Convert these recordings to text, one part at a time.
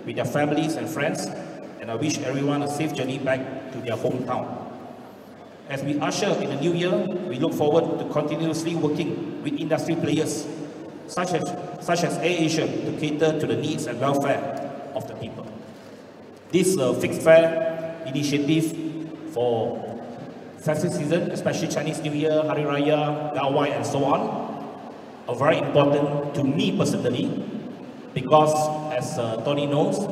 with their families and friends, and I wish everyone a safe journey back to their hometown. As we usher in the new year, we look forward to continuously working with industry players such as AirAsia to cater to the needs and welfare of the people. This fixed fare initiative for festive season, especially Chinese New Year, Hari Raya, Gawai, and so on, are very important to me personally, because as Tony knows,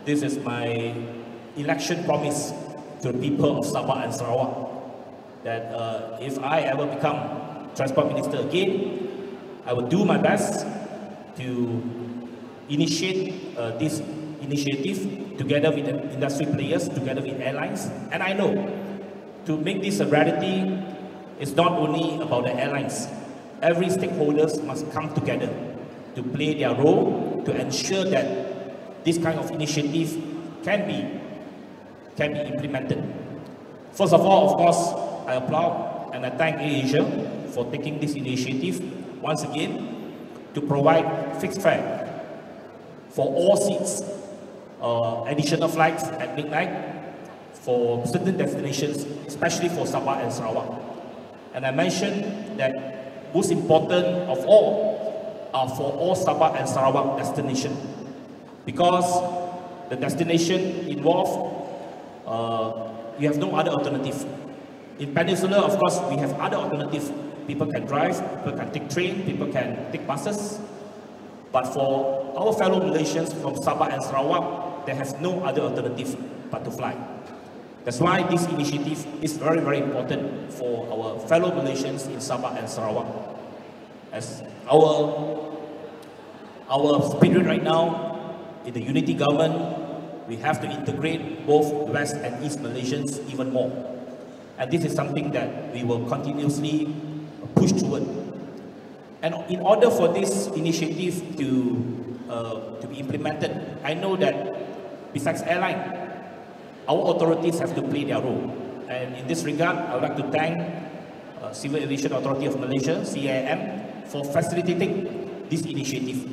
this is my election promise to the people of Sabah and Sarawak, that if I ever become Transport Minister again, I will do my best to initiate this initiative together with the industry players, together with airlines. And I know, to make this a reality, it's not only about the airlines. Every stakeholders must come together to play their role to ensure that this kind of initiative can be implemented. First of all, of course, I applaud and I thank AirAsia for taking this initiative once again to provide fixed fare for all seats, additional flights at midnight for certain destinations, especially for Sabah and Sarawak. And I mentioned that most important of all are for all Sabah and Sarawak destination, because the destination involved, we have no other alternative. In Peninsula, of course, we have other alternatives. People can drive, people can take train, people can take buses. But for our fellow Malaysians from Sabah and Sarawak, they have no other alternative but to fly. That's why this initiative is very, very important for our fellow Malaysians in Sabah and Sarawak. As our spirit right now in the unity government, we have to integrate both West and East Malaysians even more. And this is something that we will continuously push toward. And in order for this initiative to be implemented, I know that besides airline, our authorities have to play their role. And in this regard, I would like to thank Civil Aviation Authority of Malaysia, CAM, for facilitating this initiative.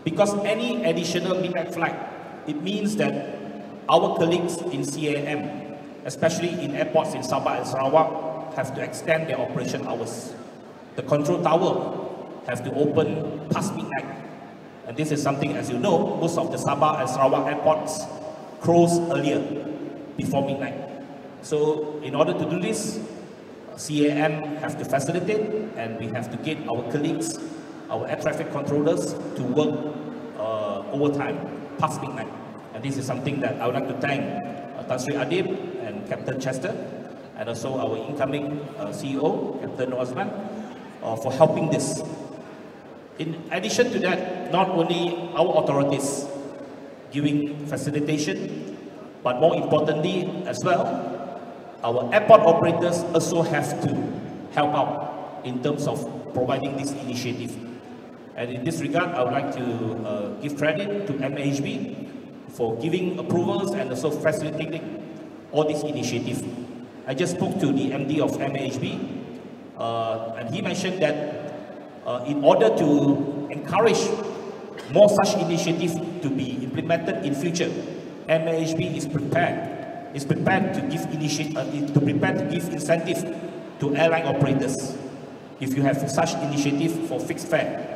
Because any additional midnight flight, it means that our colleagues in CAM, especially in airports in Sabah and Sarawak, have to extend their operation hours. The control tower have to open past midnight. And this is something, as you know, most of the Sabah and Sarawak airports close earlier, before midnight. So in order to do this, CAM have to facilitate, and we have to get our colleagues, our air traffic controllers, to work overtime past midnight. And this is something that I would like to thank Tan Sri Adib and Captain Chester, and also our incoming CEO, Captain Osman, for helping this. In addition to that, not only our authorities giving facilitation, but more importantly as well, our airport operators also have to help out in terms of providing this initiative. And in this regard, I would like to give credit to MAHB for giving approvals and also facilitating all these initiatives. I just spoke to the MD of MAHB, and he mentioned that in order to encourage more such initiatives to be implemented in future, MAHB is prepared to give incentive to airline operators if you have such initiative for fixed fare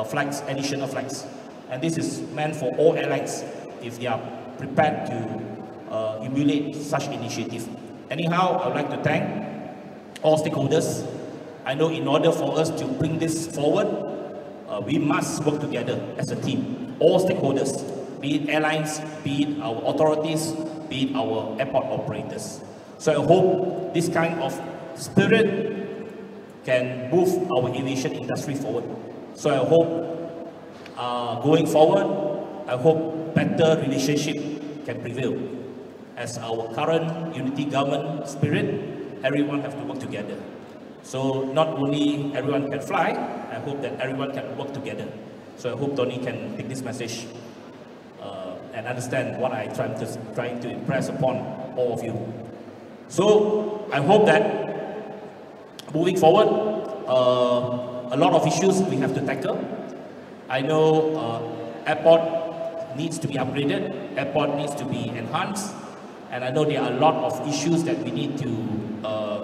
flights, additional flights. And this is meant for all airlines if they are prepared to emulate such initiative. Anyhow, I would like to thank all stakeholders. I know in order for us to bring this forward, we must work together as a team, all stakeholders, be it airlines, be it our authorities, be it our airport operators. So I hope this kind of spirit can move our aviation industry forward. So I hope going forward, I hope better relationship can prevail. As our current unity government spirit, everyone have to work together. So not only everyone can fly, I hope that everyone can work together. So I hope Tony can take this message and understand what I'm trying to impress upon all of you. So I hope that moving forward, a lot of issues we have to tackle. I know airport needs to be upgraded, airport needs to be enhanced, and I know there are a lot of issues that we need to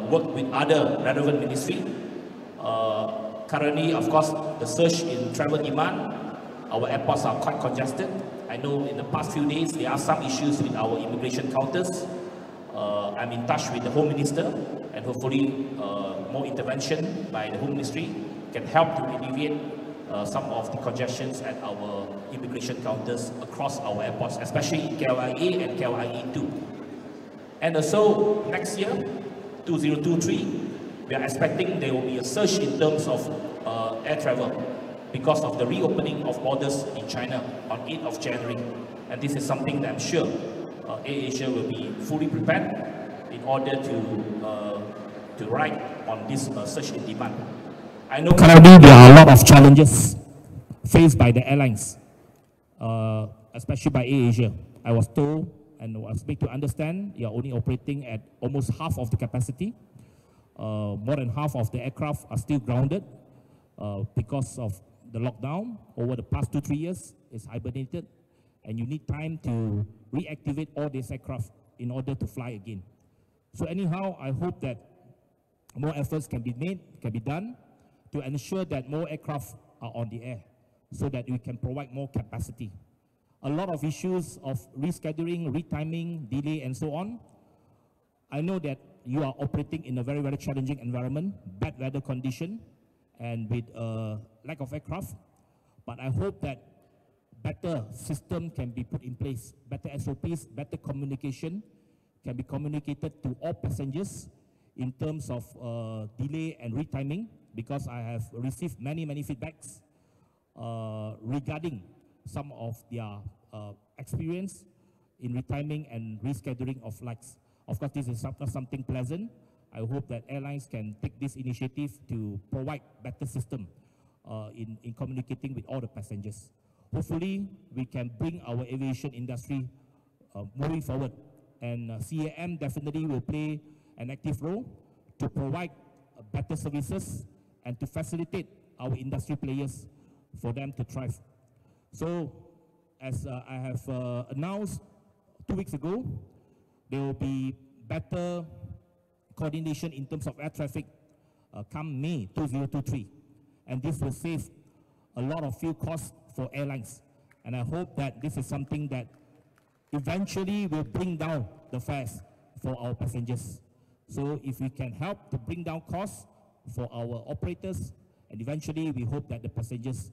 work with other relevant ministry. Currently, of course, the surge in travel demand, our airports are quite congested. I know in the past few days, there are some issues with our immigration counters. I'm in touch with the Home Minister, and hopefully more intervention by the Home Ministry can help to alleviate some of the congestions at our immigration counters across our airports, especially in KLIA and KLIE2. And also next year, 2023, we are expecting there will be a surge in terms of air travel because of the reopening of borders in China on 8th of January. And this is something that I'm sure AirAsia will be fully prepared in order to ride on this surge in demand. I know currently there are a lot of challenges faced by the airlines, especially by AirAsia. I was told and was made to understand you are only operating at almost half of the capacity. More than half of the aircraft are still grounded because of the lockdown. Over the past 2-3 years, it's hibernated, and you need time to reactivate all these aircraft in order to fly again. So anyhow, I hope that more efforts can be made, can be done to ensure that more aircraft are on the air so that we can provide more capacity. A lot of issues of rescheduling, retiming, delay, and so on. I know that you are operating in a very, very challenging environment, bad weather condition, and with lack of aircraft. But I hope that better system can be put in place, better SOPs, better communication can be communicated to all passengers in terms of delay and retiming, because I have received many feedbacks regarding some of their experience in retiming and rescheduling of flights. Of course, this is not something pleasant. I hope that airlines can take this initiative to provide better system in communicating with all the passengers. Hopefully, we can bring our aviation industry moving forward. And CAM definitely will play an active role to provide better services and to facilitate our industry players for them to thrive. So, as I have announced 2 weeks ago, there will be better coordination in terms of air traffic come May 2023. And this will save a lot of fuel costs for airlines. And I hope that this is something that eventually will bring down the fares for our passengers. So if we can help to bring down costs for our operators, and eventually we hope that the passengers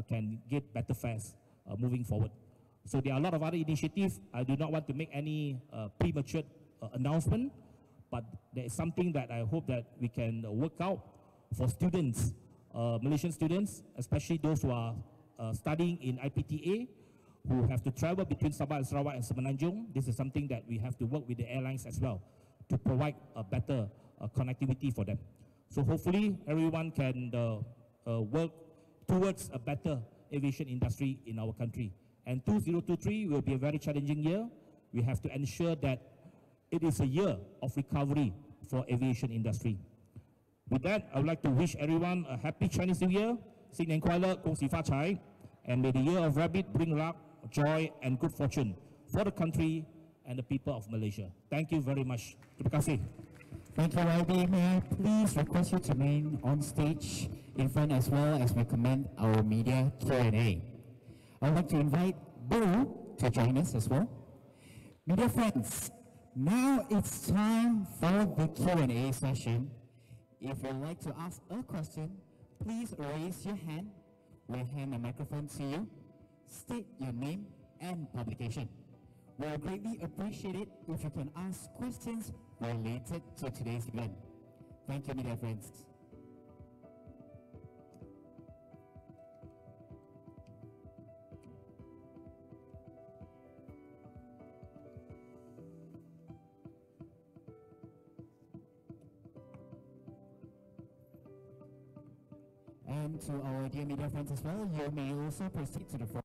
can get better fares moving forward. So there are a lot of other initiatives. I do not want to make any premature announcement, but there is something that I hope that we can work out for students, Malaysian students, especially those who are studying in IPTA, who have to travel between Sabah and Sarawak and Semenanjung. This is something that we have to work with the airlines as well to provide a better connectivity for them. So hopefully everyone can work towards a better aviation industry in our country. And 2023 will be a very challenging year. We have to ensure that it is a year of recovery for aviation industry. With that, I would like to wish everyone a happy Chinese New Year, 新年快乐，恭喜发财, and may the year of rabbit bring luck, joy, and good fortune for the country and the people of Malaysia. Thank you very much. Terima kasih. Thank you, YB. May I please request you to remain on stage in front as well as we commend our media Q&A. I would like to invite Baharu to join us as well. Media friends, now it's time for the Q&A session. If you'd like to ask a question, please raise your hand. We'll hand a microphone to you. State your name and publication. We'll greatly appreciate it if you can ask questions related to today's event. Thank you, media friends. And to our dear media friends as well, you may also proceed to the front.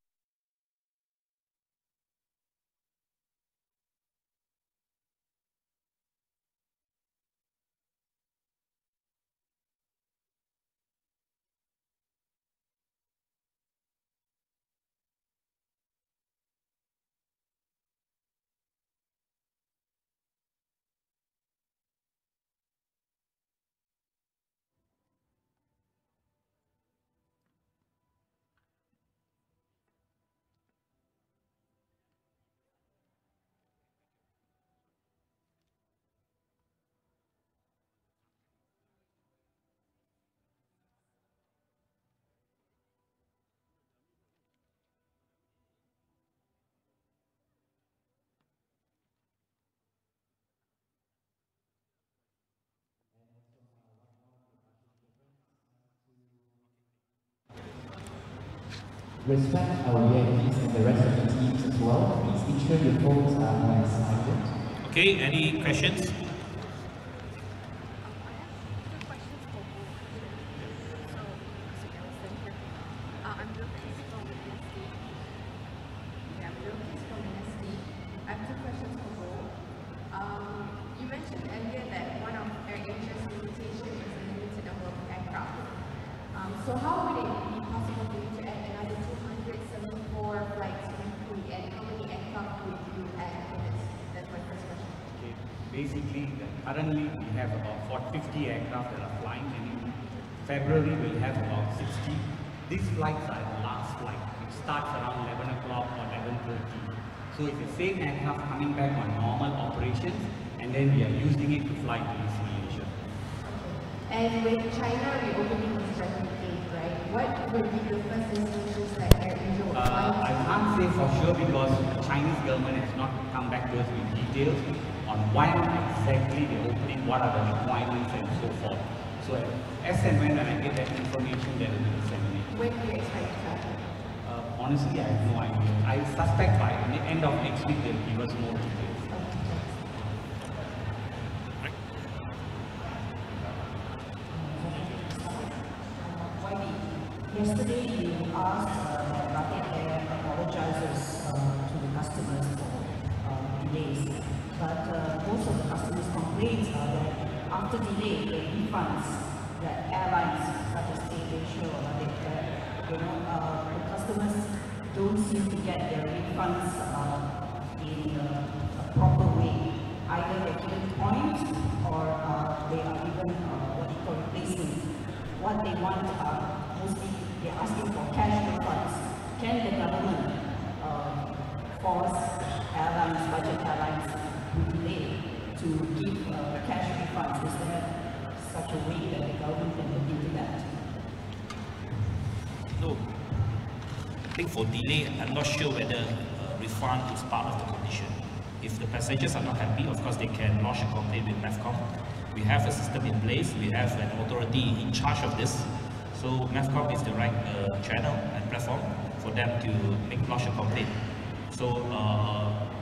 respect our VIPs and the rest of the teams as well. Please ensure your phones are on silent. Okay, any questions? So how would it be possible for you to add another 274 flights to include, and how many aircraft would you add for this? That's my first question. Okay. Basically, currently we have about 50 aircraft that are flying, and in February we'll have about 60. These flights are the last flight. It starts around 11 o'clock or 11:30. So it's the same aircraft coming back on normal operations, and then we are using it to fly to East Malaysia. And with China reopening the strategy gate, right? What would be the first instances that AirAsia would fly? I can't say for sure because the Chinese government has not come back to us with details on when exactly they're opening, what are the requirements and so forth. So as and when I get that information, then we will disseminate. When do you expect to happen? Honestly, I have no idea. I suspect by the end of next week they'll give us more details. Yesterday, you asked that Rocket Air apologizes to the customers for delays, but most of the customers' complaints are that after delay, the refunds that airlines such as AirAsia or Rocket Air, the customers don't seem to get their refunds in a proper way. Either they're given points or they are given what you call replacement. What they want mostly they're asking for cash refunds. Can the government force airlines, budget airlines, who delay to give cash refunds? Is there such a way that the government can look into that? No. I think for delay, I'm not sure whether refund is part of the condition. If the passengers are not happy, of course they can lodge a complaint with MEFCOM. We have a system in place, we have an authority in charge of this. So MEFCOM is the right channel and platform for them to lodge a complaint. So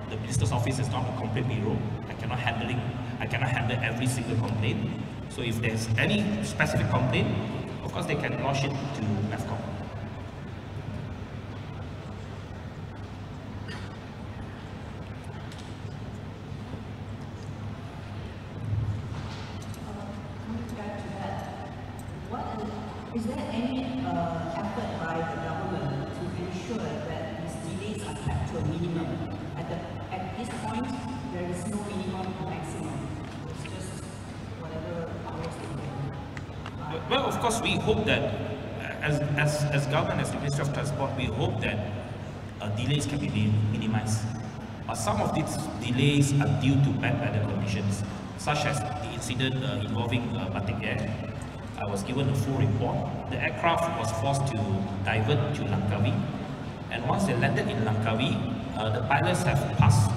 the Minister's Office is not a complaint bureau. I cannot handle every single complaint. So if there's any specific complaint, of course they can lodge it to MEFCOM. Is there any effort by the government to ensure that these delays are kept to a minimum? At this point, there is no minimum to maximum. It's just whatever hours they can. Well, of course, we hope that as government, as the Ministry of Transport, we hope that delays can be minimized. But some of these delays are due to bad weather conditions, such as the incident involving Batik Air. I was given a full report. The aircraft was forced to divert to Langkawi, and once they landed in Langkawi, the pilots have passed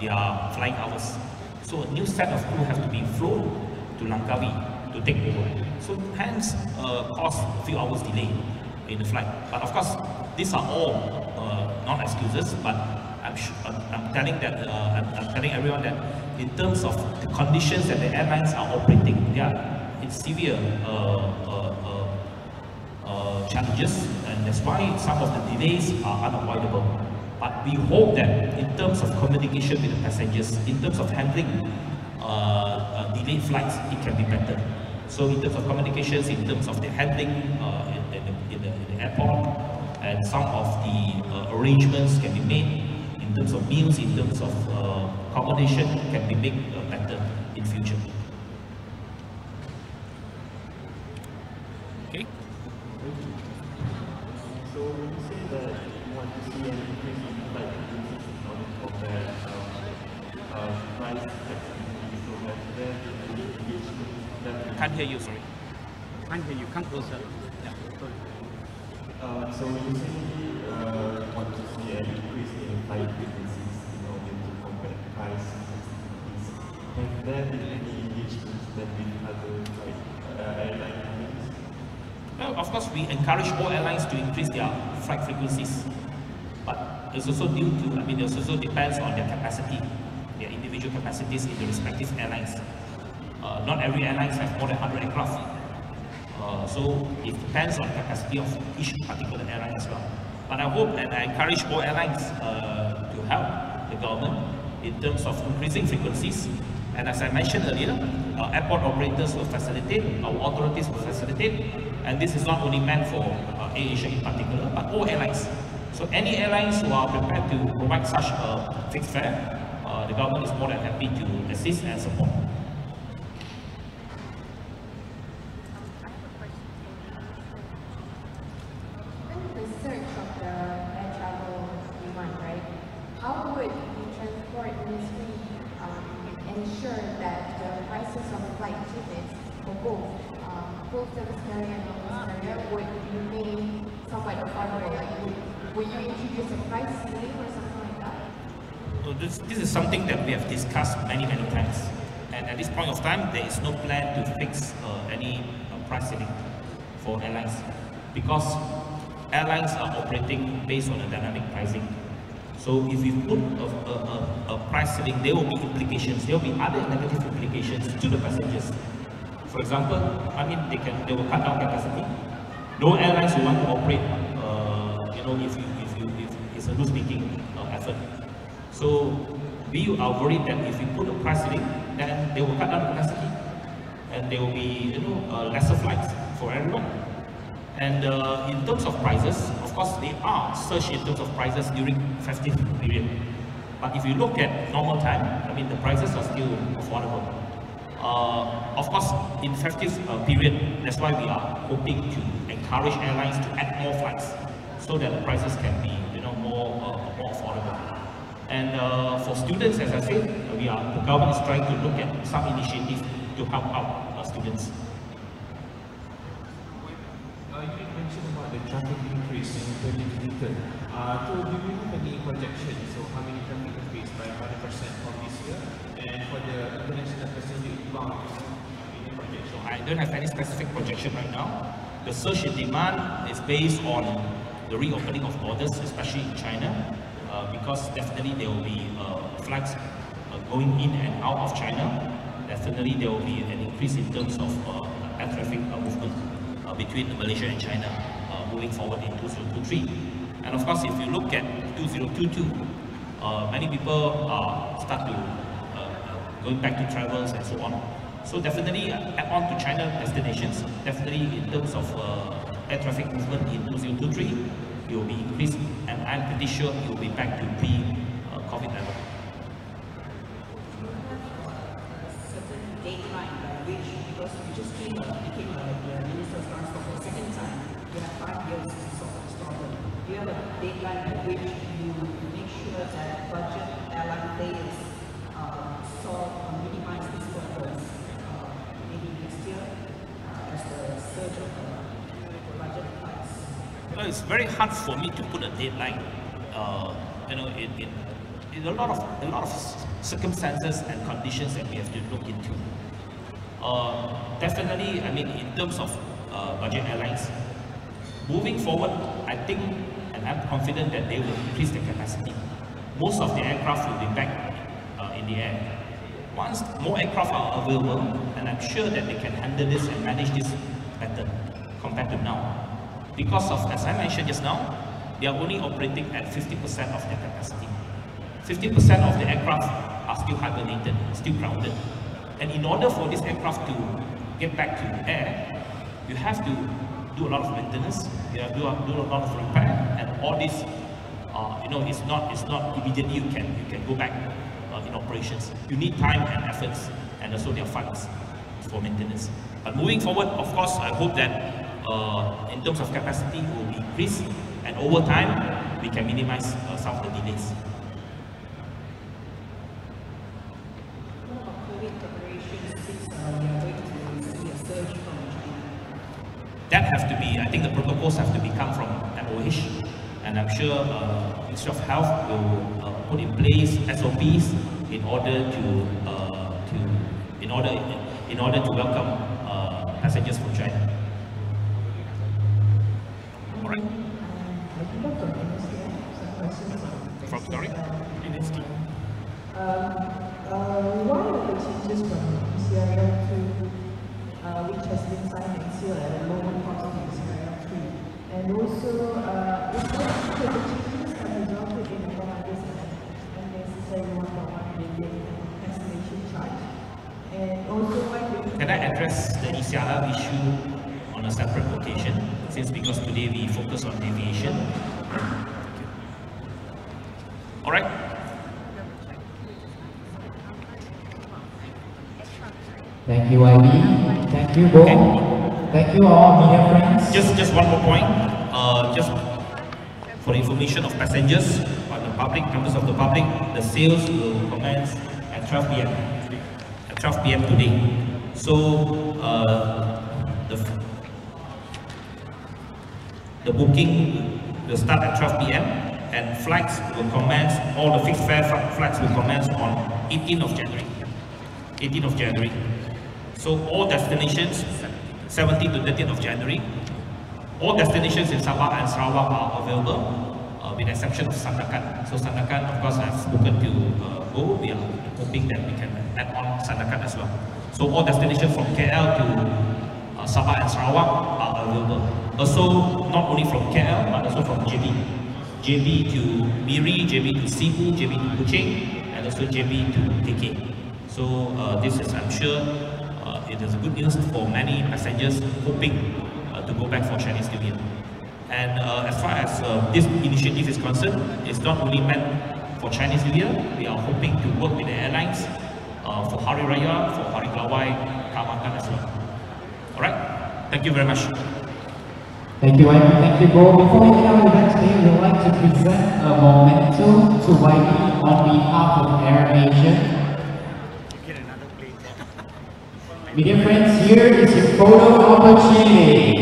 their flying hours. So a new set of crew have to be flown to Langkawi to take over. So hence caused a few hours delay in the flight. But of course, these are all not excuses. But I'm telling everyone that in terms of the conditions that the airlines are operating, it's severe challenges, and that's why some of the delays are unavoidable. But we hope that in terms of communication with the passengers, in terms of handling delayed flights, it can be better. So in terms of communications, in terms of the handling in the airport, and some of the arrangements can be made in terms of meals, in terms of accommodation, can be made better in future. Okay. So you say that you want to see an increase in flight frequencies in order to compare price flexibility. So that there any engagement that Can't hear you, sorry. Can't hear you. Come closer. Yeah. so you say want to see an increase in flight frequencies in order to compare price flexibilities. Have there been any engagements that with other airline companies? Well, of course, we encourage all airlines to increase their flight frequencies. But it's also due to, it also depends on their capacity, their individual capacities in the respective airlines. Not every airline has more than 100 aircraft. So it depends on the capacity of each particular airline as well. But I hope and I encourage all airlines to help the government in terms of increasing frequencies. And as I mentioned earlier, our airport operators will facilitate, our authorities will facilitate, and this is not only meant for AirAsia in particular, but all airlines. So any airlines who are prepared to provide such a fixed fare, the government is more than happy to assist and support. Ensure that the prices of flight tickets for both full service carrier and non-service carrier would remain somewhat affordable? Like, will you introduce a price ceiling or something like that? So this is something that we have discussed many times, and at this point of time, there is no plan to fix any price ceiling for airlines, because airlines are operating based on a dynamic pricing. So if we put a price ceiling, there will be implications. There will be other negative implications to the passengers. For example, they will cut down capacity. No airlines will want to operate, if it's a loss-making effort. So we are worried that if we put a price ceiling, then they will cut down capacity, and there will be lesser flights for everyone. And in terms of prices, of course, they are surged in terms of prices during festive period. But if you look at normal time, the prices are still affordable. Of course, in festive period, that's why we are hoping to encourage airlines to add more flights, so that the prices can be, more affordable. And for students, as I said, the government is trying to look at some initiatives to help out students. You mentioned about the traffic increase in 2022. So do you have any projections? So how many traffic increase by 100% from this year? And for the international passenger inbound, any projection? I don't have any specific projection right now. The surge in demand is based on the reopening of borders, especially in China, because definitely there will be flights going in and out of China. Definitely there will be an increase in terms of air traffic movement between Malaysia and China moving forward in 2023. And of course, if you look at 2022, many people start to going back to travels and so on. So definitely add on to China destinations, definitely in terms of air traffic movement in 2023, it will be increased, and I'm pretty sure it will be back to pre-COVID level. Certain deadline by which, because you just became the Minister of Transport for the second time, you have 5 years to solve this problem. Do you have a deadline by which you make sure that budget airline players solve or minimize these problems maybe next year as the surge of budget flights? Well, it's very hard for me to put a deadline. In a lot of circumstances and conditions that we have to look into. Definitely, in terms of budget airlines, moving forward, I think, and I'm confident that they will increase the capacity. Most of the aircraft will be back in the air. Once more aircraft are available, and I'm sure that they can handle this and manage this better compared to now. Because of, as I mentioned just now, they are only operating at 50% of their capacity. 50% of the aircraft are still hibernated, still grounded. And in order for this aircraft to get back to air, you have to do a lot of maintenance, you have to do a lot of repair, and all this, it's not immediately you can go back in operations. You need time and efforts, and also their funds for maintenance. But moving forward, of course, I hope that in terms of capacity will increase, and over time we can minimize some of the delays. That has to be, I think the protocols have to become from MOH, and I'm sure Ministry of Health will put in place SOPs in order to welcome passengers from China. been signed next year at a lower cost in Scenario 3. And also, it's not that the changes have resulted in a unnecessary 1.1 billion cancellation charge. And also, can I address the ISIALA issue on a separate occasion, since because today we focus on aviation? All right. Thank you, YB. Thank you, Bo. Okay. Thank you all, media friends. Just one more point. Just for the information of passengers, on the public, members of the public, the sales will commence at 12 p.m. At 12 p.m. today. So the booking will start at 12 p.m. and flights will commence. All the fixed fare flights will commence on 18th of January. 18th of January. So all destinations, 17th to 30th of January, all destinations in Sabah and Sarawak are available, with the exception of Sandakan. So Sandakan, of course, I've spoken to Bo. We are hoping that we can add on Sandakan as well. So all destinations from KL to Sabah and Sarawak are available. Also, not only from KL, but also from JB. JB to Miri, JB to Cebu, JB to Kuching, and also JB to KK. So this is, I'm sure, it is good news for many passengers hoping to go back for Chinese New Year. And as far as this initiative is concerned, it's not only meant for Chinese New Year. We are hoping to work with the airlines for Hari Raya, for Hari Kelawai, Kamakan as well. All right. Thank you very much. Thank you, YB. Thank you, Bo. Before we end our event today, we would like to present a memento to YB on behalf of AirAsia. Media friends, here is your photo opportunity.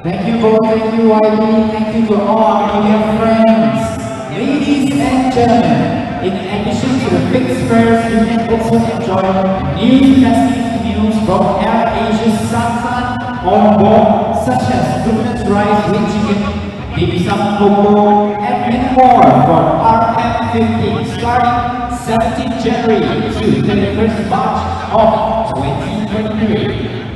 Thank you, Bo. Thank you, YB. Thank you to all our media friends. Ladies and gentlemen, in addition to the fixed fares, you can also enjoy new festive meals from AirAsia Sansan on board, such as glutinous rice with chicken, dim sum cocoa, and many more from RM15 starting 17th January to 31st March of 2023.